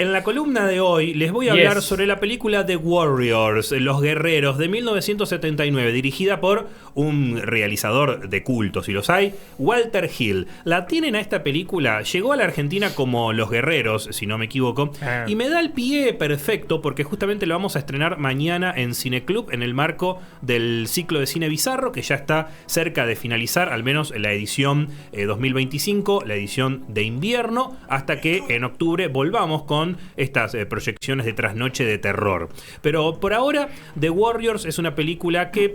En la columna de hoy les voy a hablar sobre la película The Warriors, Los Guerreros, de 1979, dirigida por un realizador de culto, si los hay, Walter Hill. La tienen a esta película, llegó a la Argentina como Los Guerreros, si no me equivoco, y me da el pie perfecto porque justamente lo vamos a estrenar mañana en Cineclub en el marco del ciclo de cine bizarro que ya está cerca de finalizar, al menos la edición 2025, la edición de invierno, hasta que en octubre volvamos con estas proyecciones de trasnoche de terror. Pero por ahora The Warriors es una película que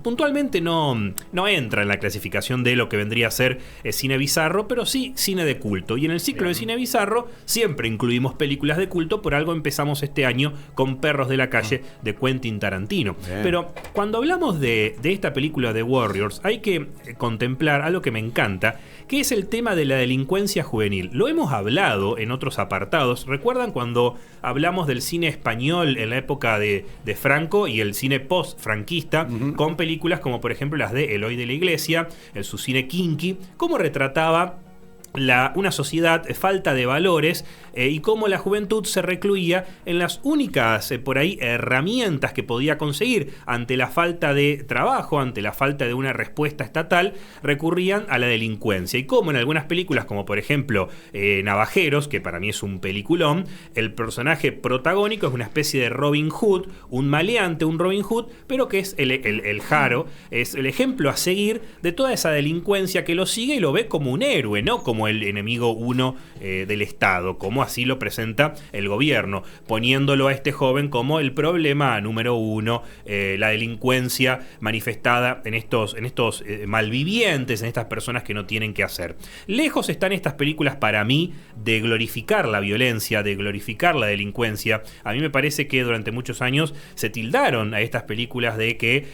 puntualmente no entra en la clasificación de lo que vendría a ser cine bizarro, pero sí cine de culto. Y en el ciclo de cine bizarro siempre incluimos películas de culto. Por algo empezamos este año con Perros de la Calle de Quentin Tarantino. Pero cuando hablamos de esta película The Warriors hay que contemplar algo que me encanta, que es el tema de la delincuencia juvenil. Lo hemos hablado en otros apartados. ¿Recuerdan cuando hablamos del cine español en la época de Franco y el cine post-franquista, con películas como por ejemplo las de Eloy de la Iglesia, su cine kinky, cómo retrataba una sociedad falta de valores y cómo la juventud se recluía en las únicas por ahí herramientas que podía conseguir ante la falta de trabajo, ante la falta de una respuesta estatal, recurrían a la delincuencia. Y como en algunas películas, como por ejemplo Navajeros, que para mí es un peliculón, el personaje protagónico es una especie de Robin Hood, un maleante, un Robin Hood, pero que es el Jaro, es el ejemplo a seguir de toda esa delincuencia que lo sigue y lo ve como un héroe, no como el enemigo uno del Estado, como así lo presenta el gobierno, poniéndolo a este joven como el problema número uno, la delincuencia manifestada en estos malvivientes, en estas personas que no tienen qué hacer. Lejos están estas películas para mí de glorificar la violencia, de glorificar la delincuencia. A mí me parece que durante muchos años se tildaron a estas películas de que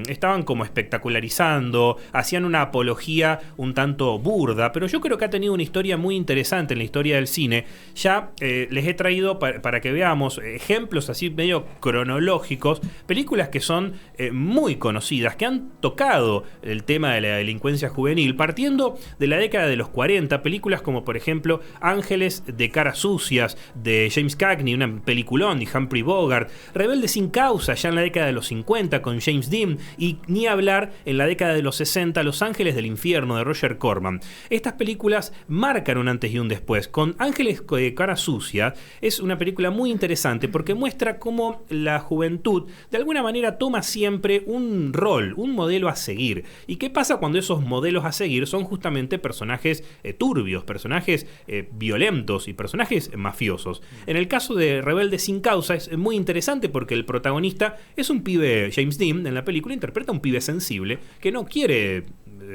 estaban como espectacularizando, hacían una apología un tanto burda, pero yo creo que ha tenido una historia muy interesante en la historia del cine. Ya les he traído para que veamos ejemplos así medio cronológicos, películas que son muy conocidas, que han tocado el tema de la delincuencia juvenil, partiendo de la década de los 40, películas como por ejemplo Ángeles de caras sucias, de James Cagney, una peliculón, de Humphrey Bogart, Rebelde sin causa, ya en la década de los 50, con James Dean, y ni hablar en la década de los 60, Los Ángeles del Infierno, de Roger Corman. Estas películas marcan un antes y un después. Con Ángeles de cara sucia es una película muy interesante porque muestra cómo la juventud de alguna manera toma siempre un rol, un modelo a seguir. ¿Y qué pasa cuando esos modelos a seguir son justamente personajes turbios, personajes violentos y personajes mafiosos? En el caso de Rebelde sin causa es muy interesante porque el protagonista es un pibe, James Dean en la película interpreta a un pibe sensible que no quiere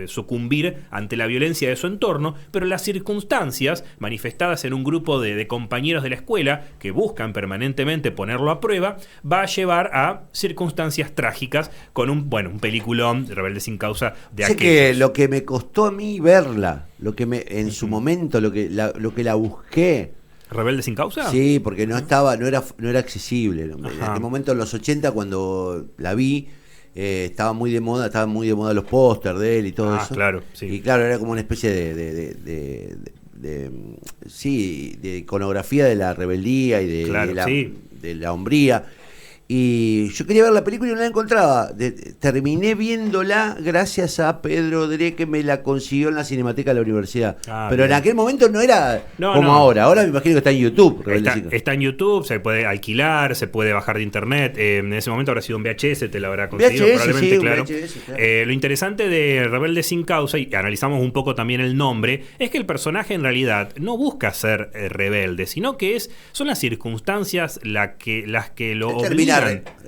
sucumbir ante la violencia de su entorno, pero las circunstancias manifestadas en un grupo de compañeros de la escuela que buscan permanentemente ponerlo a prueba, va a llevar a circunstancias trágicas con un peliculón de Rebelde sin causa de aquellos. Que lo que me costó a mí verla, en su momento, lo que la busqué. ¿Rebelde sin causa? Sí, porque no era accesible. En aquel momento, en los 80, cuando la vi, estaban muy de moda los pósters de él y todo eso. Claro, sí. Y claro, era como una especie de iconografía de la rebeldía y de la hombría. Y yo quería ver la película y no la encontraba. Terminé viéndola gracias a Pedro Dre, que me la consiguió en la Cinemateca de la Universidad. Pero bien. En aquel momento no era ahora. Ahora me imagino que está en YouTube. Está en YouTube, se puede alquilar, se puede bajar de internet. En ese momento habrá sido un VHS, te lo habrá conseguido probablemente, claro. VHS, claro. Lo interesante de Rebelde sin causa, y analizamos un poco también el nombre, es que el personaje en realidad no busca ser rebelde, sino que son las circunstancias las que lo obligan.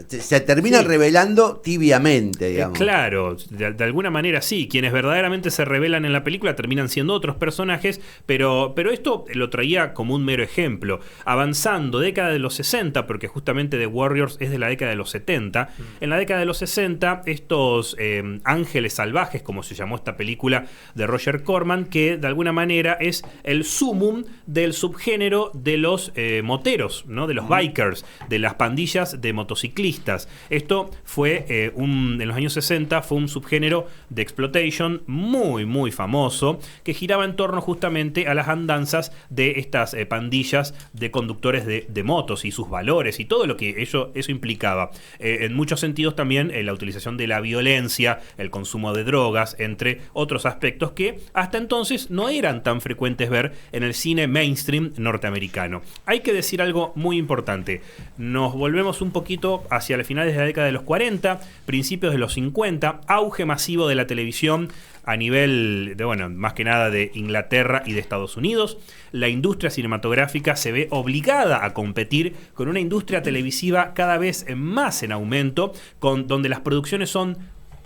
Se termina revelando tibiamente, digamos. Claro, de alguna manera sí. Quienes verdaderamente se revelan en la película terminan siendo otros personajes, pero esto lo traía como un mero ejemplo. Avanzando, década de los 60, porque justamente The Warriors es de la década de los 70. En la década de los 60, estos ángeles salvajes, como se llamó esta película de Roger Corman, que de alguna manera es el sumum del subgénero de los moteros, ¿no? De los bikers, de las pandillas de motociclistas. Esto fue en los años 60 fue un subgénero de exploitation muy, muy famoso que giraba en torno justamente a las andanzas de estas pandillas de conductores de motos y sus valores y todo lo que eso implicaba. En muchos sentidos también la utilización de la violencia, el consumo de drogas, entre otros aspectos que hasta entonces no eran tan frecuentes ver en el cine mainstream norteamericano. Hay que decir algo muy importante. Nos volvemos un poquito hacia las finales de la década de los 40, principios de los 50, auge masivo de la televisión a nivel de, bueno, más que nada de Inglaterra y de Estados Unidos. La industria cinematográfica se ve obligada a competir con una industria televisiva cada vez más en aumento, donde las producciones son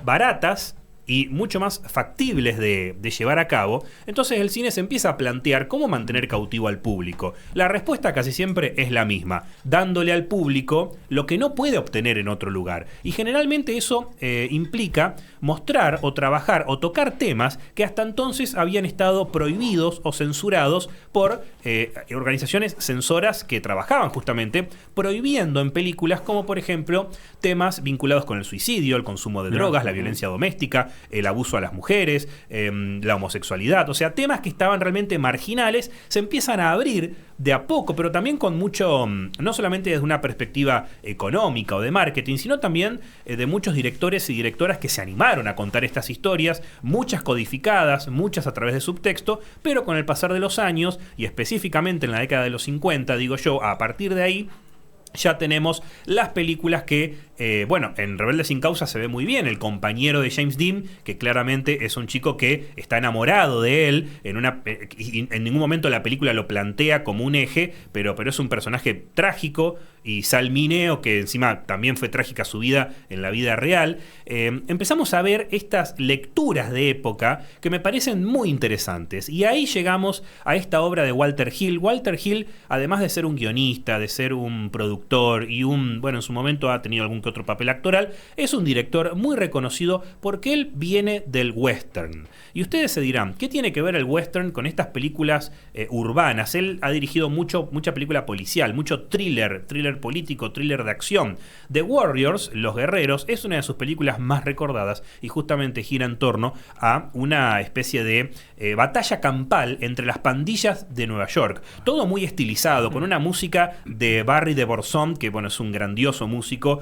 baratas y mucho más factibles de llevar a cabo. Entonces el cine se empieza a plantear cómo mantener cautivo al público. La respuesta casi siempre es la misma, dándole al público lo que no puede obtener en otro lugar. Y generalmente eso implica mostrar o trabajar o tocar temas que hasta entonces habían estado prohibidos o censurados por organizaciones censoras que trabajaban justamente prohibiendo en películas como por ejemplo temas vinculados con el suicidio, el consumo de drogas, la violencia doméstica, el abuso a las mujeres, la homosexualidad. O sea, temas que estaban realmente marginales se empiezan a abrir de a poco, pero también con mucho, no solamente desde una perspectiva económica o de marketing, sino también de muchos directores y directoras que se animaron a contar estas historias, muchas codificadas, muchas a través de subtexto, pero con el pasar de los años, y específicamente en la década de los 50, digo yo, a partir de ahí, ya tenemos las películas que, en Rebelde sin Causa se ve muy bien el compañero de James Dean, que claramente es un chico que está enamorado de él, y en ningún momento la película lo plantea como un eje, pero es un personaje trágico, y Sal Mineo, que encima también fue trágica su vida en la vida real. Empezamos a ver estas lecturas de época que me parecen muy interesantes, y ahí llegamos a esta obra de Walter Hill. Walter Hill, además de ser un guionista, de ser un productor y en su momento ha tenido algún que otro papel actoral, es un director muy reconocido porque él viene del western. Y ustedes se dirán, ¿qué tiene que ver el western con estas películas urbanas? Él ha dirigido mucha película policial, mucho thriller político, thriller de acción. The Warriors, Los Guerreros, es una de sus películas más recordadas y justamente gira en torno a una especie de batalla campal entre las pandillas de Nueva York. Todo muy estilizado, con una música de Barry de Borzón, que es un grandioso músico,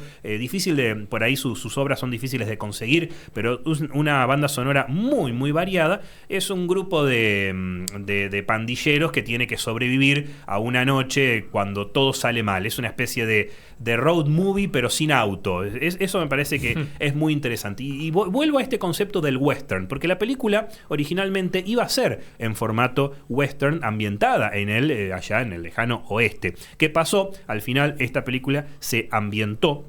por ahí sus obras son difíciles de conseguir, pero una banda sonora muy, muy variada. Es un grupo de pandilleros que tiene que sobrevivir a una noche cuando todo sale mal. Es una especie de road movie, pero sin auto. Eso me parece que es muy interesante. Y vuelvo a este concepto del western, porque la película originalmente iba a ser en formato western, ambientada allá en el lejano oeste. ¿Qué pasó? Al final esta película se ambientó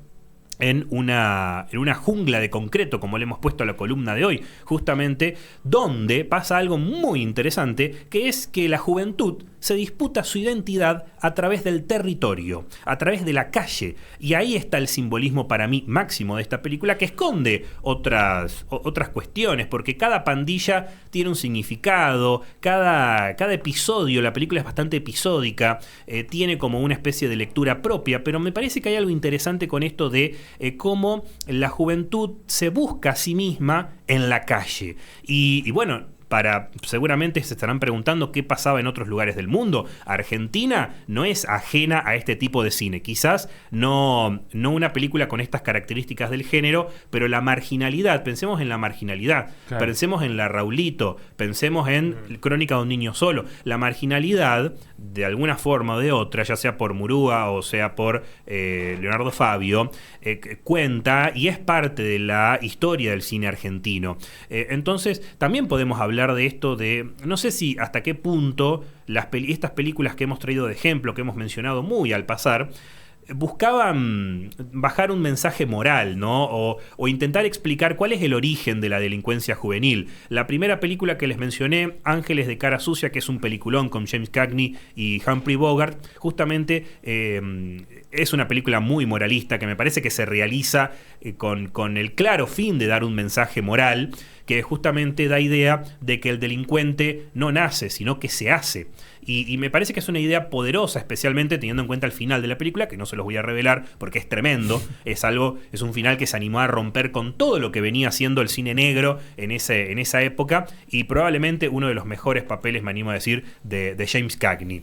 en una jungla de concreto, como le hemos puesto a la columna de hoy, justamente donde pasa algo muy interesante, que es que la juventud se disputa su identidad a través del territorio, a través de la calle, y ahí está el simbolismo para mí máximo de esta película, que esconde otras cuestiones, porque cada pandilla tiene un significado, cada episodio, la película es bastante episódica, tiene como una especie de lectura propia, pero me parece que hay algo interesante con esto de cómo la juventud se busca a sí misma en la calle. Y seguramente se estarán preguntando qué pasaba en otros lugares del mundo. Argentina no es ajena a este tipo de cine. Quizás no una película con estas características del género, pero la marginalidad, pensemos en la marginalidad, claro. Pensemos en La Raulito, pensemos en Crónica de un niño solo. La marginalidad, de alguna forma o de otra, ya sea por Murúa o sea por Leonardo Fabio, cuenta y es parte de la historia del cine argentino. Entonces, también podemos hablar de esto no sé si hasta qué punto estas películas que hemos traído de ejemplo, que hemos mencionado muy al pasar, buscaban bajar un mensaje moral, ¿no? O intentar explicar cuál es el origen de la delincuencia juvenil. La primera película que les mencioné, Ángeles de Cara Sucia, que es un peliculón con James Cagney y Humphrey Bogart, justamente es una película muy moralista que me parece que se realiza con el claro fin de dar un mensaje moral, que justamente da idea de que el delincuente no nace, sino que se hace. Y me parece que es una idea poderosa, especialmente teniendo en cuenta el final de la película, que no se los voy a revelar porque es tremendo. Es un final que se animó a romper con todo lo que venía haciendo el cine negro en esa época, y probablemente uno de los mejores papeles, me animo a decir, de James Cagney.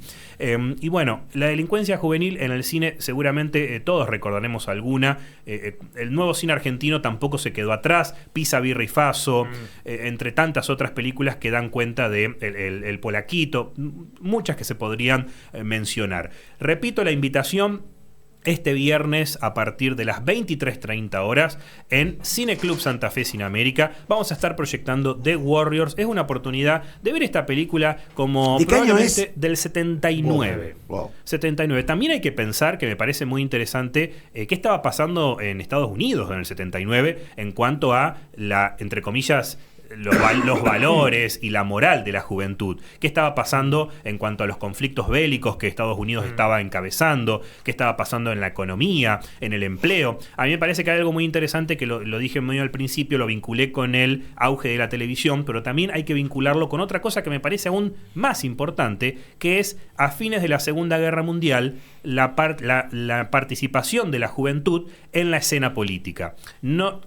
Y bueno, la delincuencia juvenil en el cine, seguramente todos recordaremos alguna. El nuevo cine argentino tampoco se quedó atrás. Pisa, Birra y Faso, entre tantas otras películas que dan cuenta de el Polaquito, muchas que se podrían mencionar. Repito la invitación: este viernes a partir de las 23:30 horas en Cineclub Santa Fe Cine América vamos a estar proyectando The Warriors. Es una oportunidad de ver esta película como probablemente del 79. Wow. 79. También hay que pensar, que me parece muy interesante, qué estaba pasando en Estados Unidos en el 79 en cuanto a la, entre comillas, los valores y la moral de la juventud. ¿Qué estaba pasando en cuanto a los conflictos bélicos que Estados Unidos estaba encabezando? ¿Qué estaba pasando en la economía, en el empleo? A mí me parece que hay algo muy interesante que lo dije medio al principio, lo vinculé con el auge de la televisión, pero también hay que vincularlo con otra cosa que me parece aún más importante, que es, a fines de la Segunda Guerra Mundial, la participación de la juventud en la escena política.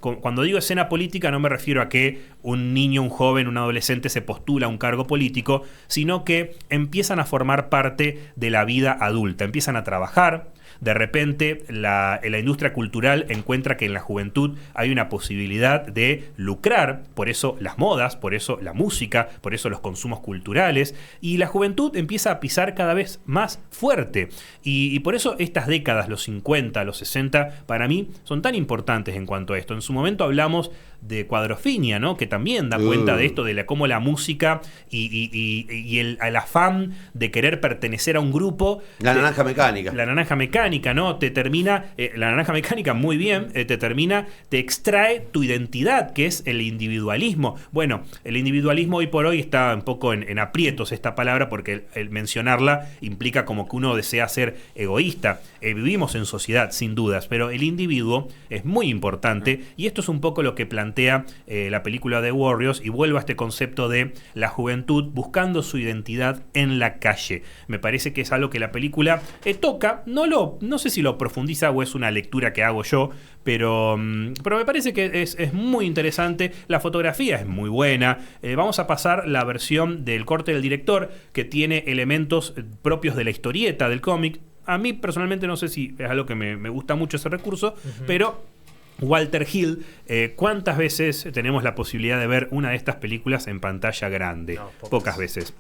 Cuando digo escena política no me refiero a que un niño, un joven, un adolescente se postula a un cargo político, sino que empiezan a formar parte de la vida adulta, empiezan a trabajar. De repente la industria cultural encuentra que en la juventud hay una posibilidad de lucrar, por eso las modas, por eso la música, por eso los consumos culturales, y la juventud empieza a pisar cada vez más fuerte. Y por eso estas décadas, los 50, los 60, para mí son tan importantes en cuanto a esto. En su momento hablamos de Cuadrofinia, ¿no? Que también da cuenta de esto, de cómo la música y el afán de querer pertenecer a un grupo. La naranja mecánica. La naranja mecánica, ¿no? Te termina, la naranja mecánica, muy bien, te extrae tu identidad, que es el individualismo. Bueno, el individualismo hoy por hoy está un poco en aprietos esta palabra, porque el mencionarla implica como que uno desea ser egoísta. Vivimos en sociedad, sin dudas, pero el individuo es muy importante, y esto es un poco lo que plantea la película The Warriors, y vuelvo a este concepto de la juventud buscando su identidad en la calle. Me parece que es algo que la película toca, no sé si lo profundiza o es una lectura que hago yo, pero me parece que es muy interesante. La fotografía es muy buena. Vamos a pasar la versión del corte del director, que tiene elementos propios de la historieta del cómic. A mí personalmente no sé si es algo que me gusta mucho ese recurso, pero Walter Hill, ¿cuántas veces tenemos la posibilidad de ver una de estas películas en pantalla grande? No, pocas veces.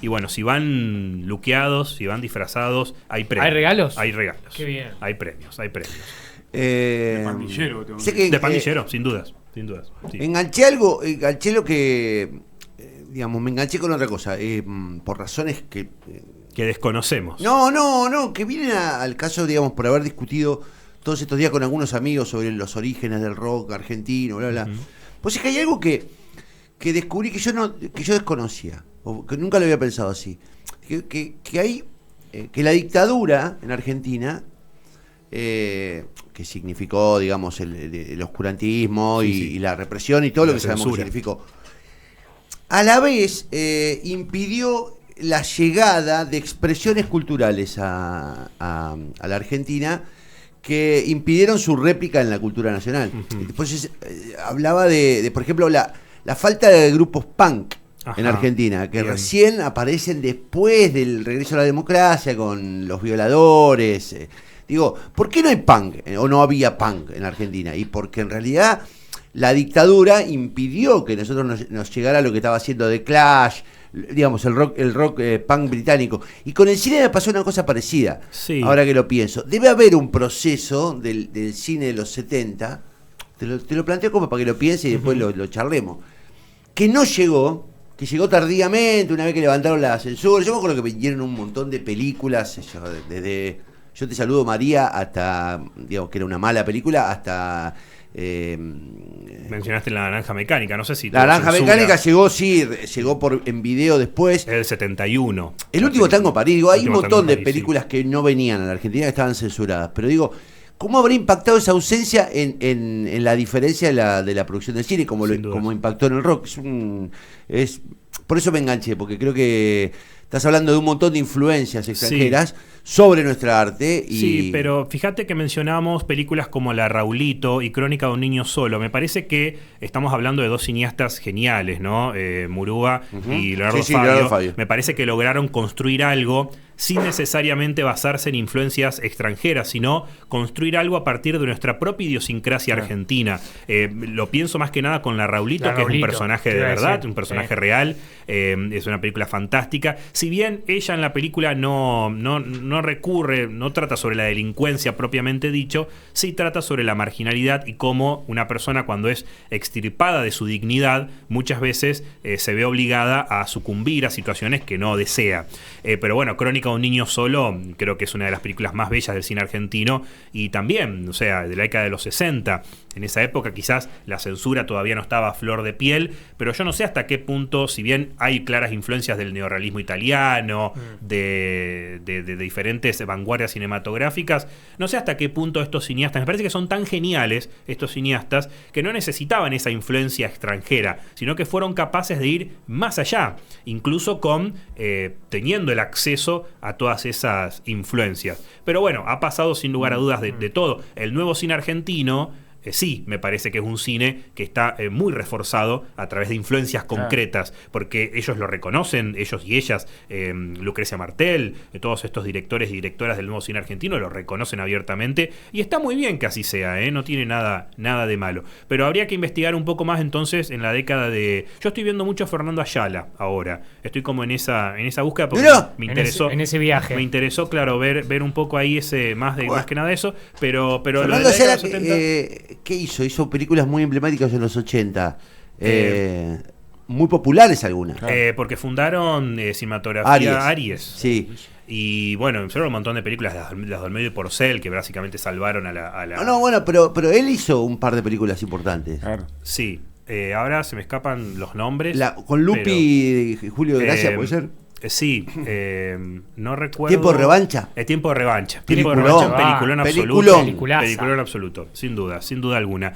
Y bueno, si van luqueados, si van disfrazados, hay premios. ¿Hay regalos? Hay regalos. Qué bien. Hay premios. De pandillero. De pandillero, sin dudas. Sí. Enganché lo que, digamos, me enganché con otra cosa, por razones que desconocemos. No, que vienen al caso, digamos, por haber discutido todos estos días con algunos amigos sobre los orígenes del rock argentino, bla, bla. Pues es que hay algo que descubrí que yo desconocía, o que nunca lo había pensado así. Que hay que la dictadura en Argentina, que significó, digamos, el oscurantismo y la represión y todo lo que sabemos que significó, a la vez impidió la llegada de expresiones culturales a la Argentina, que impidieron su réplica en la cultura nacional. Después hablaba de, por ejemplo, la falta de grupos punk en Argentina, que recién aparecen después del regreso a la democracia, con los Violadores. Digo, ¿por qué no hay punk o no había punk en Argentina? Y porque en realidad la dictadura impidió que nosotros nos llegara lo que estaba haciendo The Clash, digamos, el rock punk británico. Y con el cine me pasó una cosa parecida, ahora que lo pienso. Debe haber un proceso del cine de los 70, te lo planteo como para que lo pienses y después lo charlemos, que no llegó, que llegó tardíamente, una vez que levantaron la censura. Yo me acuerdo que vinieron un montón de películas, desde Yo te saludo, María, hasta, digamos, que era una mala película, hasta... mencionaste La Naranja Mecánica, no sé si... La Naranja Mecánica llegó en video después. El 71. El último tango París. Digo, hay un montón de películas que no venían a la Argentina, que estaban censuradas. Pero digo, ¿cómo habrá impactado esa ausencia en la diferencia de la producción del cine, como impactó en el rock? Por eso me enganché, porque creo que estás hablando de un montón de influencias extranjeras sobre nuestra arte. Sí, pero fíjate que mencionamos películas como La Raulito y Crónica de un niño solo. Me parece que estamos hablando de dos cineastas geniales, ¿no? Murúa y Leonardo Fabio. Me parece que lograron construir algo sin necesariamente basarse en influencias extranjeras, sino construir algo a partir de nuestra propia idiosincrasia argentina. Lo pienso más que nada con La Raulito, que es un personaje de verdad, un personaje real. Es una película fantástica. Si bien ella en la película no recurre, no trata sobre la delincuencia propiamente dicho, sí trata sobre la marginalidad y cómo una persona, cuando es extirpada de su dignidad, muchas veces se ve obligada a sucumbir a situaciones que no desea. Pero bueno, Crónica de un niño solo creo que es una de las películas más bellas del cine argentino, y también, o sea, de la década de los 60. En esa época quizás la censura todavía no estaba a flor de piel, pero yo no sé hasta qué punto, si bien hay claras influencias del neorrealismo italiano, de diferentes vanguardias cinematográficas, no sé hasta qué punto estos cineastas, me parece que son tan geniales estos cineastas, que no necesitaban esa influencia extranjera, sino que fueron capaces de ir más allá, incluso con teniendo el acceso a todas esas influencias. Pero bueno, ha pasado sin lugar a dudas de todo. El nuevo cine argentino sí, me parece que es un cine que está muy reforzado a través de influencias concretas, porque ellos lo reconocen, ellos y ellas, Lucrecia Martel, todos estos directores y directoras del nuevo cine argentino lo reconocen abiertamente, y está muy bien que así sea, no tiene nada de malo. Pero habría que investigar un poco más entonces en la década de... Yo estoy viendo mucho a Fernando Ayala ahora, estoy como en esa búsqueda porque me interesó. En ese viaje. Me interesó, claro, ver un poco ahí ese más que nada eso, pero Fernando Ayala, 70, ¿qué hizo? Hizo películas muy emblemáticas en los 80. Muy populares algunas. Porque fundaron Cinematografía Aries. Sí. Y bueno, hicieron un montón de películas, las del medio y Porcel, que básicamente salvaron a la... No, bueno, pero él hizo un par de películas importantes. Claro. Sí. Ahora se me escapan los nombres. Con Lupi y Julio de Gracia, ¿puede ser? Sí, no recuerdo. ¿Tiempo de revancha? Tiempo de revancha. Peliculón absoluto. Peliculón absoluto, sin duda alguna.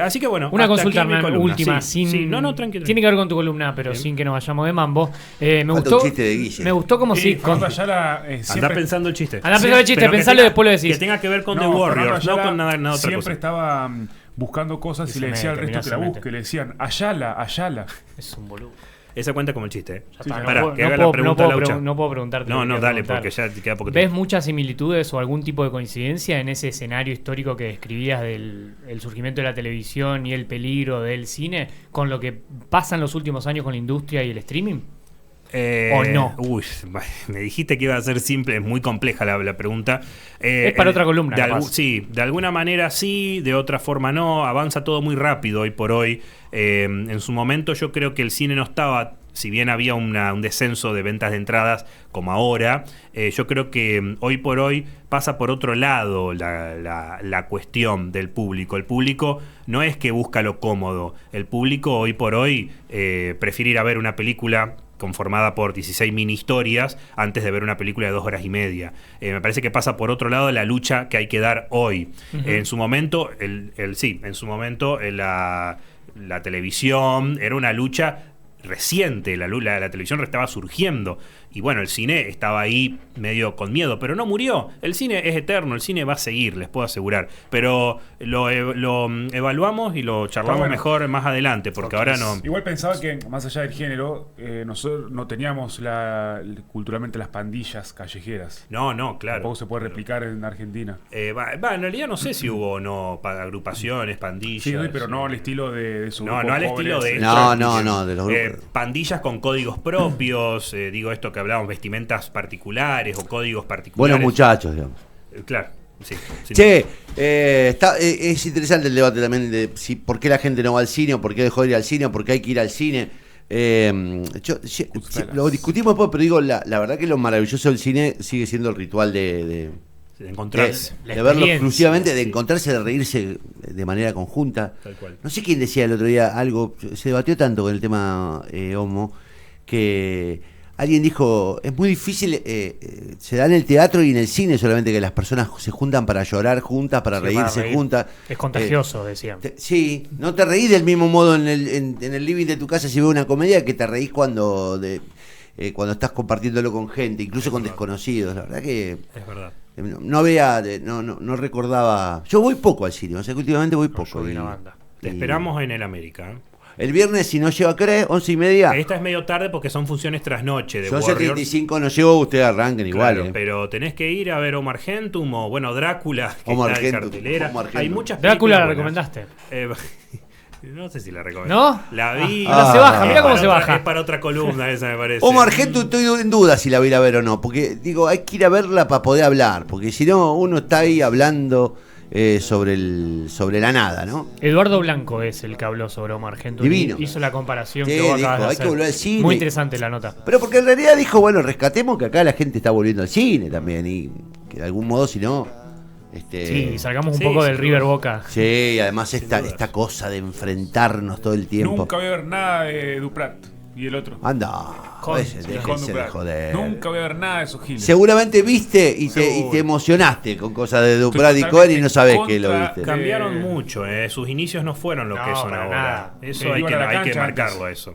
Así que bueno. Una consulta última. Sí. No, tranquilo. Tiene que ver con tu columna, pero sin que nos vayamos de mambo. Me gustó como si. Andá pensando el chiste. Andá pensando el chiste, pensalo y después lo decís. Que tenga que ver con The Warriors, no con nada otra cosa. Siempre estaba buscando cosas y le decía al resto que la busque. Le decían, Ayala. Es un boludo. Esa cuenta como el chiste, que haga la pregunta Laucha. No puedo preguntarte. No, dale, porque ya te queda poco tiempo. ¿Ves muchas similitudes o algún tipo de coincidencia en ese escenario histórico que describías del surgimiento de la televisión y el peligro del cine con lo que pasa en los últimos años con la industria y el streaming? ¿O no? Uy, me dijiste que iba a ser simple, es muy compleja la pregunta. Es para otra columna. Sí, de alguna manera sí, de otra forma no. Avanza todo muy rápido hoy por hoy. En su momento yo creo que el cine no estaba, si bien había un descenso de ventas de entradas como ahora, yo creo que hoy por hoy pasa por otro lado la cuestión del público. El público no es que busca lo cómodo. El público hoy por hoy prefiere ir a ver una película conformada por 16 mini historias antes de ver una película de 2 horas y media. Me parece que pasa por otro lado la lucha que hay que dar hoy. En su momento, la televisión era una lucha reciente, la televisión estaba surgiendo y bueno, el cine estaba ahí medio con miedo, pero no murió. El cine es eterno, el cine va a seguir, les puedo asegurar, pero lo evaluamos y lo charlamos mejor más adelante, porque ahora no... Igual pensaba que más allá del género, nosotros no teníamos culturalmente las pandillas callejeras. No, claro. Tampoco se puede replicar en Argentina. En realidad no sé si hubo o no agrupaciones, pandillas. Sí, pero no al estilo de su grupo. No al estilo de... No, de los grupos. Pandillas con códigos propios, digo esto que hablábamos, vestimentas particulares o códigos particulares. Buenos muchachos, digamos. Claro, sí. Che, es interesante el debate también de por qué la gente no va al cine, o por qué dejó de ir al cine, o por qué hay que ir al cine. Lo discutimos después, pero digo, la verdad que lo maravilloso del cine sigue siendo el ritual de encontrarse. De verlo exclusivamente, de encontrarse, de reírse de manera conjunta. Tal cual. No sé quién decía el otro día algo, se debatió tanto con el tema homo, que alguien dijo, es muy difícil, se da en el teatro y en el cine solamente que las personas se juntan para llorar juntas, para reírse juntas. Es contagioso, decían. Sí, no te reís del mismo modo en el living de tu casa si ves una comedia que te reís cuando... cuando estás compartiéndolo con gente, incluso con desconocidos. La verdad que es verdad. No recordaba. Yo voy poco al cine, o sea que últimamente voy poco. Te esperamos en el América. El viernes, si no llego a creer, 11:30. Esta es medio tarde porque son funciones trasnoche de Son Warriors. 7:35, no llego, ustedes arranquen igual. Pero tenés que ir a ver Omar Gentum o, bueno, Drácula, que Omar está en Gentum, cartelera. Hay muchas Drácula la películas recomendaste. No sé si la recomiendo. ¿No? La vi. Se baja, mira cómo se baja. Es para otra columna esa, me parece. Omar Gentum, estoy en duda si la voy a ir a ver o no. Porque, digo, hay que ir a verla para poder hablar. Porque si no, uno está ahí hablando sobre la nada, ¿no? Eduardo Blanco es el que habló sobre Omar Gentum. Divino. Hizo la comparación Sí, que vos dijo, acabas de hay hacer. que volver al cine. Muy interesante la nota. Pero porque en realidad dijo, bueno, rescatemos que acá la gente está volviendo al cine también. Y que de algún modo, si no... Sí, salgamos un poco del River Boca. Sí, además esta cosa de enfrentarnos todo el tiempo. Nunca voy a ver nada de Duprat y el otro. Anda, déjense de joder. Nunca voy a ver nada de esos giles. Seguramente viste y te emocionaste con cosas de Duprat y Cohen y no sabés que lo viste. Cambiaron mucho, sus inicios no fueron lo que son ahora. Nada. Eso hay que marcarlo, eso.